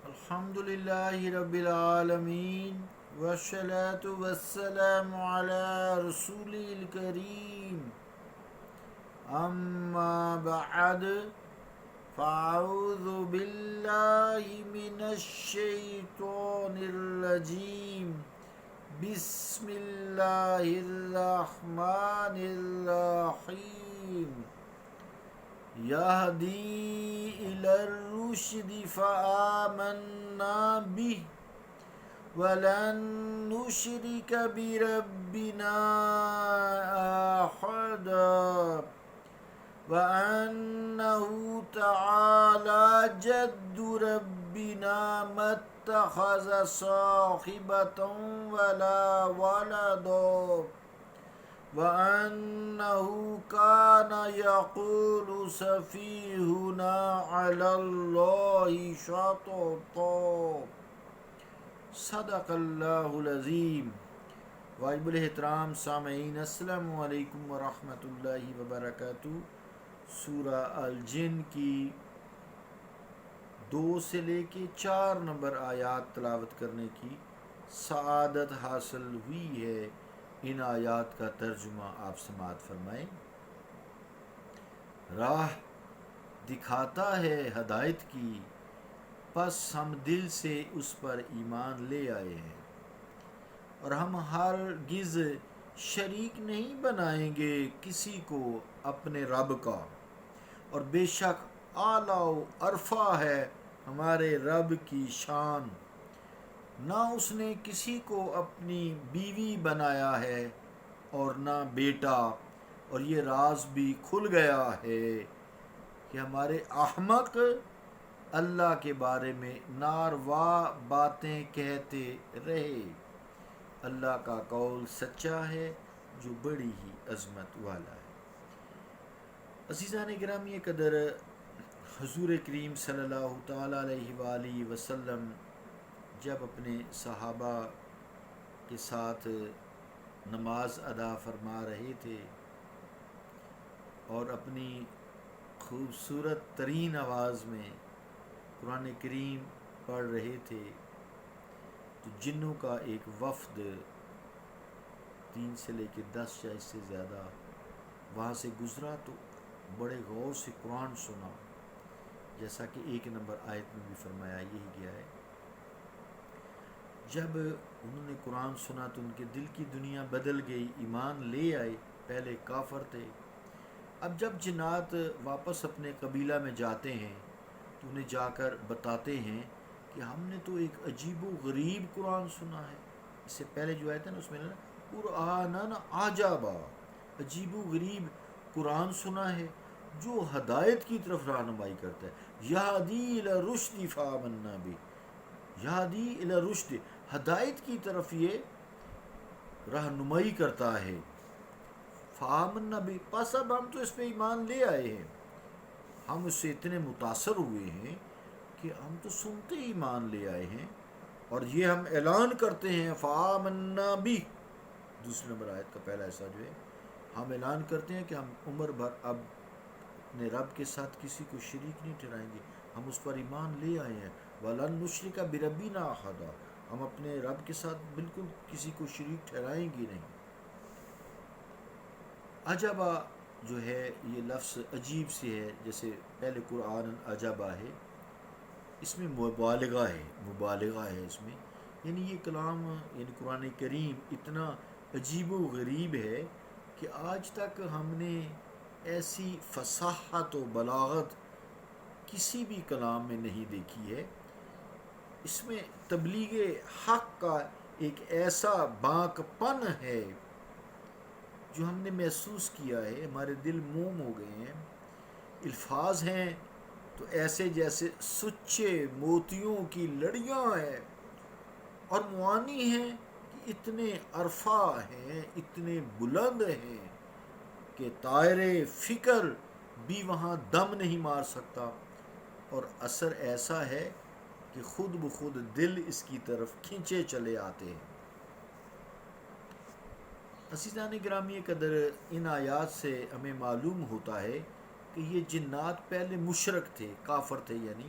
الحمدللہ رب العالمین والصلاة والسلام علی رسول الکریم اما بعد فاعوذ باللہ من الشیطان الرجیم بسم اللہ الرحمن الرحیم یہدی الی الرشد فآمنا به ولن نشرک بربنا احدا وأنه تعالى جد ربنا ما اتخذ صاحبة ولا ولدا وأنه كان يقول سفيهنا على الله شططا صدق اللہ العظیم۔ واجب الاحترام سامعین، السلام علیکم ورحمۃ اللہ وبرکاتہ۔ سورہ الجن کی 2 سے لے کے 4 نمبر آیات تلاوت کرنے کی سعادت حاصل ہوئی ہے۔ ان آیات کا ترجمہ آپ سماعت فرمائیں۔ راہ دکھاتا ہے ہدایت کی، پس ہم دل سے اس پر ایمان لے آئے ہیں، اور ہم ہرگز شریک نہیں بنائیں گے کسی کو اپنے رب کا، اور بے شک اعلیٰ و عرفہ ہے ہمارے رب کی شان، نہ اس نے کسی کو اپنی بیوی بنایا ہے اور نہ بیٹا، اور یہ راز بھی کھل گیا ہے کہ ہمارے احمق اللہ کے بارے میں ناروا باتیں کہتے رہے۔ اللہ کا قول سچا ہے جو بڑی ہی عظمت والا ہے۔ عزیزان گرامی قدر، حضور کریم صلی اللہ تعالیٰ علیہ وآلہ وسلم جب اپنے صحابہ کے ساتھ نماز ادا فرما رہے تھے اور اپنی خوبصورت ترین آواز میں قرآن کریم پڑھ رہے تھے، تو جنوں کا ایک وفد 3 سے لے کے 10 یا اس سے زیادہ وہاں سے گزرا، تو بڑے غور سے قرآن سنا، جیسا کہ 1 نمبر آیت میں بھی فرمایا یہی گیا ہے۔ جب انہوں نے قرآن سنا تو ان کے دل کی دنیا بدل گئی، ایمان لے آئے۔ پہلے کافر تھے، اب جب جنات واپس اپنے قبیلہ میں جاتے ہیں تو انہیں جا کر بتاتے ہیں کہ ہم نے تو ایک عجیب و غریب قرآن سنا ہے۔ اس سے پہلے جو آیت ہے نا، اس میں قرآناً عجبا، عجیب و غریب قرآن سنا ہے جو ہدایت کی طرف رہنمائی کرتا ہے۔ یہدی الی الرشد فآمنا بہ، یہدی الی الرشد، ہدایت کی طرف یہ رہنمائی کرتا ہے۔ فآمنا بہ، پس اب ہم تو اس پہ ایمان لے آئے ہیں، ہم اس سے اتنے متاثر ہوئے ہیں کہ ہم تو سنتے ہی ایمان لے آئے ہیں، اور یہ ہم اعلان کرتے ہیں فآمنا بہ، دوسری نمبر آیت کا پہلا حصہ جو ہے، ہم اعلان کرتے ہیں کہ ہم عمر بھر اب اپنے رب کے ساتھ کسی کو شریک نہیں ٹھہرائیں گے، ہم اس پر ایمان لے آئے ہیں۔ وَلَن نُشْرِكَ بِرَبِّنَا أَحَدًا، ہم اپنے رب کے ساتھ بالکل کسی کو شریک ٹھہرائیں گے نہیں۔ عجبا جو ہے یہ لفظ عجیب سے ہے، جیسے پہلے قرآن عجبا ہے، اس میں مبالغہ ہے اس میں، یعنی یہ کلام یعنی قرآن کریم اتنا عجیب و غریب ہے کہ آج تک ہم نے ایسی فصاحت و بلاغت کسی بھی کلام میں نہیں دیکھی ہے۔ اس میں تبلیغ حق کا ایک ایسا بانک پن ہے جو ہم نے محسوس کیا ہے، ہمارے دل موم ہو گئے ہیں۔ الفاظ ہیں تو ایسے جیسے سچے موتیوں کی لڑیاں ہیں، اور معانی ہیں کہ اتنے عرفہ ہیں، اتنے بلند ہیں کہ طائر فکر بھی وہاں دم نہیں مار سکتا، اور اثر ایسا ہے کہ خود بخود دل اس کی طرف کھینچے چلے آتے ہیں۔ عزیزان گرامی قدر، ان آیات سے ہمیں معلوم ہوتا ہے کہ یہ جنات پہلے مشرک تھے، کافر تھے، یعنی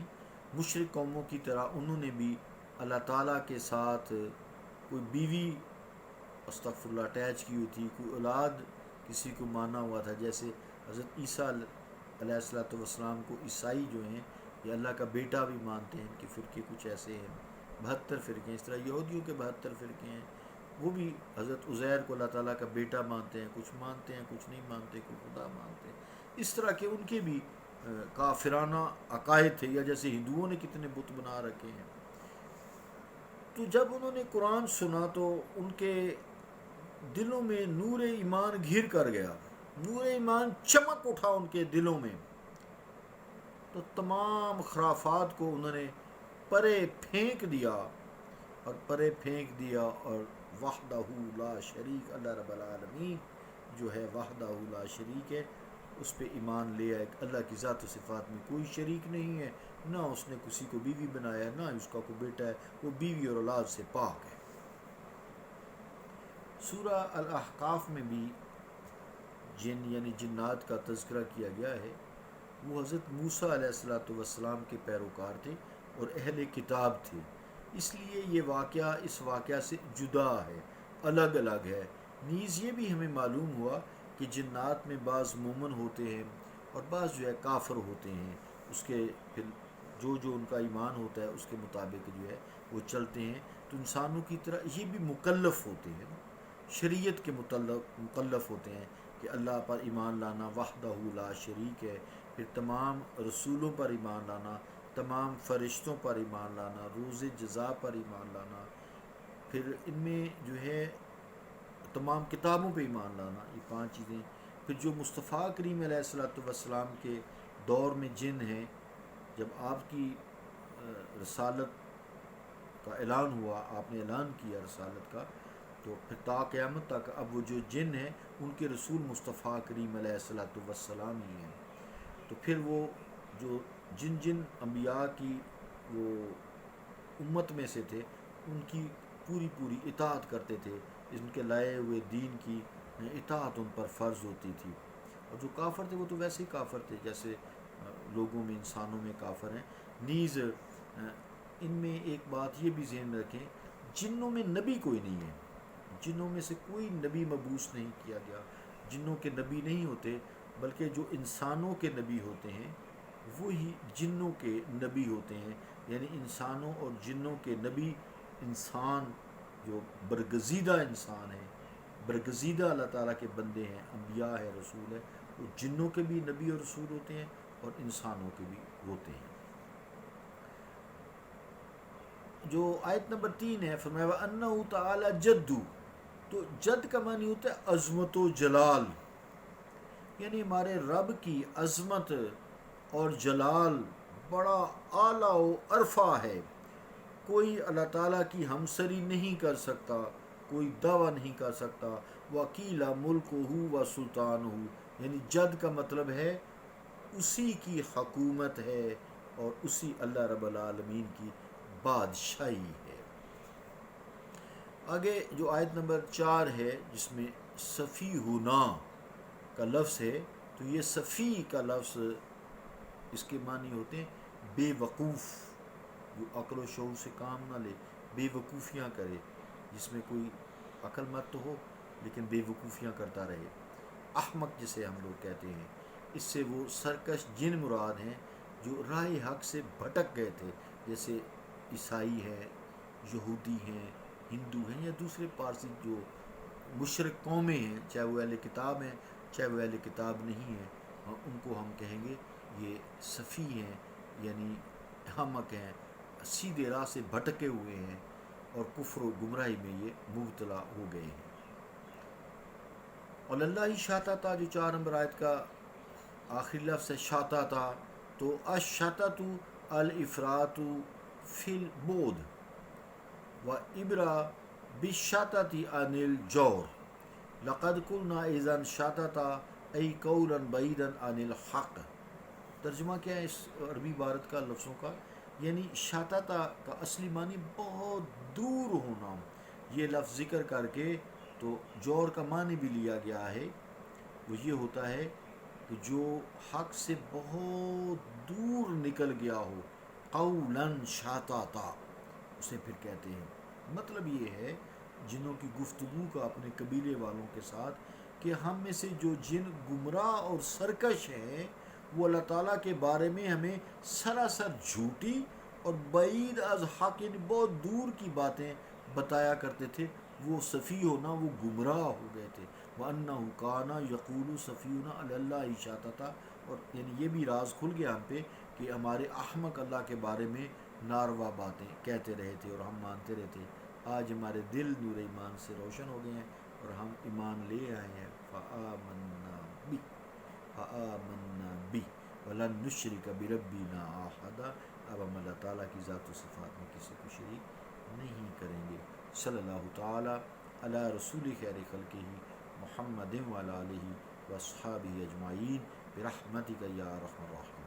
مشرک قوموں کی طرح انہوں نے بھی اللہ تعالیٰ کے ساتھ کوئی بیوی استغفر اللہ اٹیچ کی ہوئی تھی، کوئی اولاد کسی کو مانا ہوا تھا، جیسے حضرت عیسیٰ علیہ السلام کو عیسائی جو ہیں یہ اللہ کا بیٹا بھی مانتے ہیں، ان کے فرقے کچھ ایسے ہیں، 72 فرقے ہیں، اس طرح یہودیوں کے 72 فرقے ہیں، وہ بھی حضرت عزیر کو اللہ تعالیٰ کا بیٹا مانتے ہیں، کچھ نہیں مانتے، کوئی خدا مانتے ہیں، اس طرح کے ان کے بھی کافرانہ عقائد تھے، یا جیسے ہندوؤں نے کتنے بت بنا رکھے ہیں۔ تو جب انہوں نے قرآن سنا تو ان کے دلوں میں نور ایمان گھر کر گیا، نور ایمان چمک اٹھا ان کے دلوں میں، تو تمام خرافات کو انہوں نے پرے پھینک دیا اور وحدہ لا شریک، اللہ رب العالمین جو ہے وحدہ لا شریک ہے، اس پہ ایمان لے آئے۔ اللہ کی ذات و صفات میں کوئی شریک نہیں ہے، نہ اس نے کسی کو بیوی بنایا، نہ اس کا کوئی بیٹا ہے، وہ بیوی اور اولاد سے پاک ہے۔ سورہ الاحقاف میں بھی جن یعنی جنات کا تذکرہ کیا گیا ہے، وہ حضرت موسیٰ علیہ السلام کے پیروکار تھے اور اہل کتاب تھے، اس لیے یہ واقعہ اس واقعہ سے جدا ہے، الگ الگ ہے۔ نیز یہ بھی ہمیں معلوم ہوا کہ جنات میں بعض مومن ہوتے ہیں اور بعض جو ہے کافر ہوتے ہیں، اس کے پھر جو ان کا ایمان ہوتا ہے اس کے مطابق جو ہے وہ چلتے ہیں۔ تو انسانوں کی طرح یہ بھی مکلف ہوتے ہیں، شریعت کے مکلف ہوتے ہیں کہ اللہ پر ایمان لانا وحدہ لا شریک ہے، پھر تمام رسولوں پر ایمان لانا، تمام فرشتوں پر ایمان لانا، روز جزا پر ایمان لانا، پھر ان میں جو ہے تمام کتابوں پہ ایمان لانا، یہ 5 چیزیں۔ پھر جو مصطفیٰ کریم علیہ السلام کے دور میں جن ہیں، جب آپ کی رسالت کا اعلان ہوا، آپ نے اعلان کیا رسالت کا، تو پھر تا قیامت تک اب وہ جو جن ہیں ان کے رسول مصطفیٰ کریم علیہ السلام ہی ہیں۔ تو پھر وہ جو جن انبیاء کی وہ امت میں سے تھے، ان کی پوری اطاعت کرتے تھے، ان کے لائے ہوئے دین کی اطاعت ان پر فرض ہوتی تھی۔ اور جو کافر تھے وہ تو ویسے ہی کافر تھے جیسے لوگوں میں انسانوں میں کافر ہیں۔ نیز ان میں ایک بات یہ بھی ذہن میں رکھیں، جنوں میں نبی کوئی نہیں ہے، جنوں میں سے کوئی نبی مبعوث نہیں کیا گیا، جنوں کے نبی نہیں ہوتے، بلکہ جو انسانوں کے نبی ہوتے ہیں وہی جنوں کے نبی ہوتے ہیں، یعنی انسانوں اور جنوں کے نبی انسان جو برگزیدہ انسان ہیں، برگزیدہ اللہ تعالیٰ کے بندے ہیں، انبیاء ہے، رسول ہے، وہ جنوں کے بھی نبی اور رسول ہوتے ہیں اور انسانوں کے بھی ہوتے ہیں۔ جو آیت نمبر 3 ہے، فرمایا وَأَنَّهُ تَعَالَى جَدُّ، تو جد کا معنی ہوتا ہے عظمت و جلال، یعنی ہمارے رب کی عظمت اور جلال بڑا اعلیٰ و عرفہ ہے، کوئی اللہ تعالیٰ کی ہمسری نہیں کر سکتا، کوئی دعویٰ نہیں کر سکتا۔ وَقِيلَ مُلْكُهُ وَسُلْطَانُهُ، یعنی جد کا مطلب ہے اسی کی حکومت ہے اور اسی اللہ رب العالمین کی بادشاہی ہے۔ آگے جو آیت نمبر 4 ہے جس میں سفیہنا کا لفظ ہے، تو یہ سفی کا لفظ اس کے معنی ہوتے ہیں بے وقوف، جو عقل و شعور سے کام نہ لے، بے وقوفیاں کرے، جس میں کوئی عقل مت تو ہو لیکن بے وقوفیاں کرتا رہے، احمق جسے ہم لوگ کہتے ہیں۔ اس سے وہ سرکش جن مراد ہیں جو راہ حق سے بھٹک گئے تھے، جیسے عیسائی ہیں، یہودی ہیں، ہندو ہیں، یا دوسرے پارسی جو مشرک قومیں ہیں، چاہے وہ اہل کتاب ہیں چاہے وہ اہل کتاب نہیں ہیں، ان کو ہم کہیں گے یہ صفی ہیں، یعنی احمق ہیں، سیدھے راہ سے بھٹکے ہوئے ہیں اور کفر و گمراہی میں یہ مبتلا ہو گئے ہیں۔ اور اللہ شاتتا، جو 4 نمبر آیت کا آخری لفظ ہے شاتتا، تو الشتت الافراط فی البعد و ابرا بالشتت عن الجور، لقد قلنا اذا شتتا ای قولا بعیدا عن الحق۔ ترجمہ کیا ہے اس عربی عبارت کا، لفظوں کا؟ یعنی شاتتا کا اصلی معنی بہت دور ہونا، یہ لفظ ذکر کر کے تو جور کا معنی بھی لیا گیا ہے، وہ یہ ہوتا ہے کہ جو حق سے بہت دور نکل گیا ہو، قولا شاتاتا، اسے پھر کہتے ہیں. مطلب یہ ہے جنوں کی گفتگو کا اپنے قبیلے والوں کے ساتھ کہ ہم میں سے جو جن گمراہ اور سرکش ہیں وہ اللہ تعالیٰ کے بارے میں ہمیں سراسر جھوٹی اور بعید از حق، یعنی بہت دور کی باتیں بتایا کرتے تھے. وہ صفی ہونا، وہ گمراہ ہو گئے تھے. وَأَنَّهُ كَانَ يَقُولُ صَفِيُّنَا عَلَى اللَّهِ شَطَطًا، اور یعنی یہ بھی راز کھل گیا ہم پہ کہ ہمارے احمق اللہ کے بارے میں ناروا باتیں کہتے رہے تھے اور ہم مانتے رہے تھے. آج ہمارے دل نور ایمان سے روشن ہو گئے ہیں اور ہم ایمان لے آئے ہیں. فآمنا بی ولن نشرک بربنا احدا، اب ہم اللہ تعالیٰ کی ذات و صفات میں کسی کو شریک نہیں کریں گے. صلی اللہ تعالی علی رسول خیر خلقہ محمد وعلی آلہ واصحابہ اجمعین برحمتک یا ارحم الراحمین.